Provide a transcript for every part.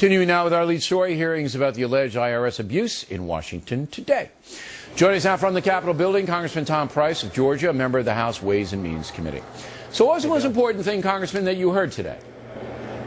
Continuing now with our lead story, hearings about the alleged IRS abuse in Washington today. Joining us now from the Capitol building, Congressman Tom Price of Georgia, a member of the House Ways and Means Committee. So what was the most important thing, Congressman, that you heard today?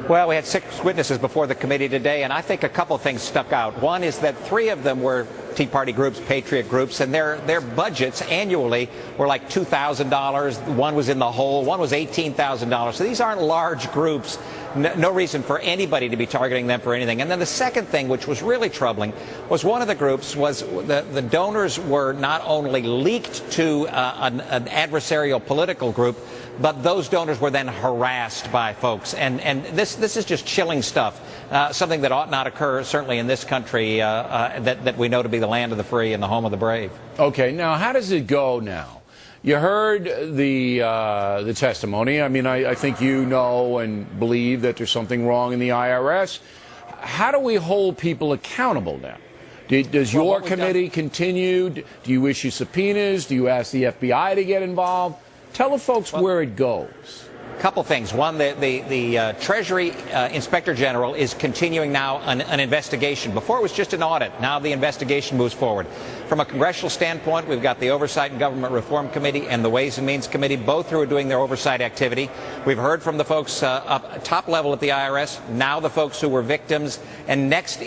Well, we had 6 witnesses before the committee today, and I think a couple of things stuck out. One is that 3 of them were Tea Party groups, patriot groups, and their budgets annually were like $2,000. One was in the hole, one was $18,000. So these aren't large groups. No reason for anybody to be targeting them for anything. And then the second thing, which was really troubling, was one of the groups was the donors were not only leaked to an adversarial political group, but those donors were then harassed by folks. And this is just chilling stuff, something that ought not occur, certainly in this country that we know to be the land of the free and the home of the brave. Okay, now how does it go now? You heard the testimony. I mean, I think you know and believe that there's something wrong in the IRS. How do we hold people accountable now? Does your committee continue? Do you issue subpoenas? Do you ask the FBI to get involved? Tell the folks where it goes. Couple things. One, the Treasury Inspector General is continuing now an investigation. Before it was just an audit. Now the investigation moves forward. From a congressional standpoint, we've got the Oversight and Government Reform Committee and the Ways and Means Committee, both who are doing their oversight activity. We've heard from the folks up top level at the IRS, now the folks who were victims. And next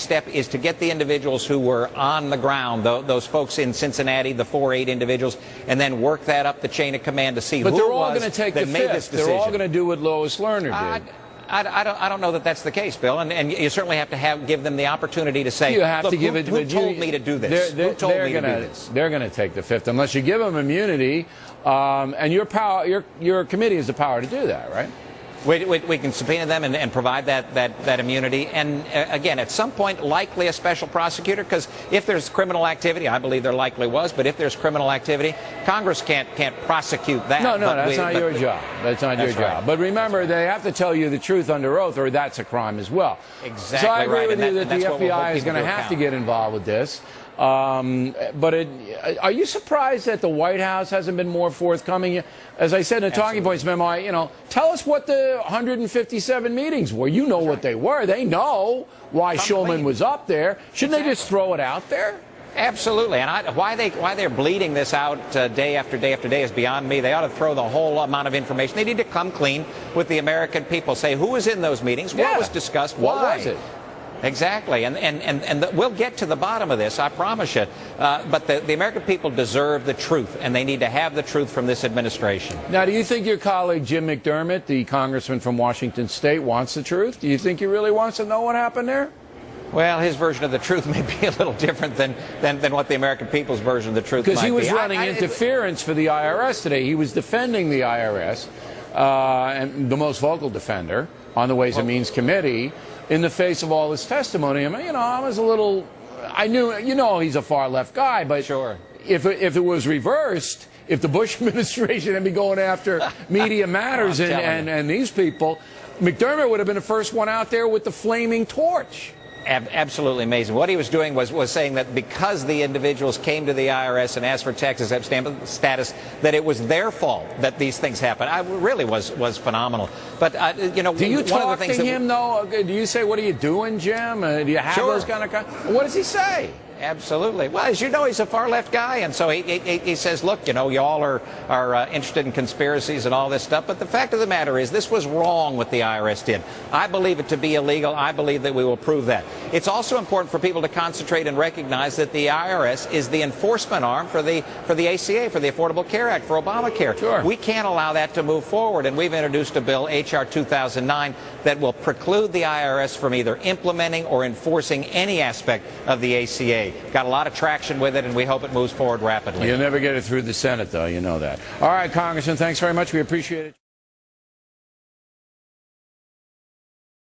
step is to get the individuals who were on the ground, those folks in Cincinnati, the 4-8 individuals, and then work that up the chain of command to see who it was that made this decision. They're all going to do what Lois Lerner did. I don't know that that's the case, Bill, and you certainly have to give them the opportunity to say, you have look, to give it. Who told me to do this? Who told me to do this? They're going to take the fifth unless you give them immunity, and your committee has the power to do that, right? We can subpoena them and provide that immunity. And again, at some point, likely a special prosecutor, because if there's criminal activity, I believe there likely was, but if there's criminal activity, Congress can't prosecute that. No, that's not your job. That's not your job. Right. But remember, they have to tell you the truth under oath, or that's a crime as well. Exactly. So I agree with you that the FBI FBI is going to have to get involved with this. But are you surprised that the White House hasn't been more forthcoming? As I said in the Talking Points memo, tell us what the 157 meetings were. You know what they were. They know why Shulman was up there. Shouldn't they just throw it out there? Absolutely. And why they're bleeding this out day after day after day is beyond me. They ought to throw the whole amount of information. They need to come clean with the American people. Say who was in those meetings, what was discussed, what was it. Exactly, and we'll get to the bottom of this, I promise you. But the American people deserve the truth, and they need to have the truth from this administration. Now, do you think your colleague Jim McDermott, the congressman from Washington State, wants the truth? Do you think he really wants to know what happened there? Well, his version of the truth may be a little different than what the American people's version of the truth might be. Because he was running interference for the IRS today. He was defending the IRS, and the most vocal defender on the Ways and Means Committee, in the face of all this testimony. I mean, I was a little, I knew, he's a far left guy, but sure. If it was reversed, if the Bush administration had been going after Media Matters and these people, McDermott would have been the first one out there with the flaming torch. Absolutely amazing. What he was doing was saying that because the individuals came to the IRS and asked for tax-exempt status, that it was their fault that these things happened. It really was phenomenal. But, do you talk to him, though? Do you say, what are you doing, Jim? Do you have those kind of... What does he say? Absolutely. Well, as you know, he's a far-left guy, and so he says, look, y'all are interested in conspiracies and all this stuff, but the fact of the matter is this was wrong what the IRS did. I believe it to be illegal. I believe that we will prove that. It's also important for people to concentrate and recognize that the IRS is the enforcement arm for the ACA, for the Affordable Care Act, for Obamacare. Sure. We can't allow that to move forward, and we've introduced a bill, H.R. 2009, that will preclude the IRS from either implementing or enforcing any aspect of the ACA. Got a lot of traction with it, and we hope it moves forward rapidly. You'll never get it through the Senate, though. You know that. All right, Congressman, thanks very much. We appreciate it.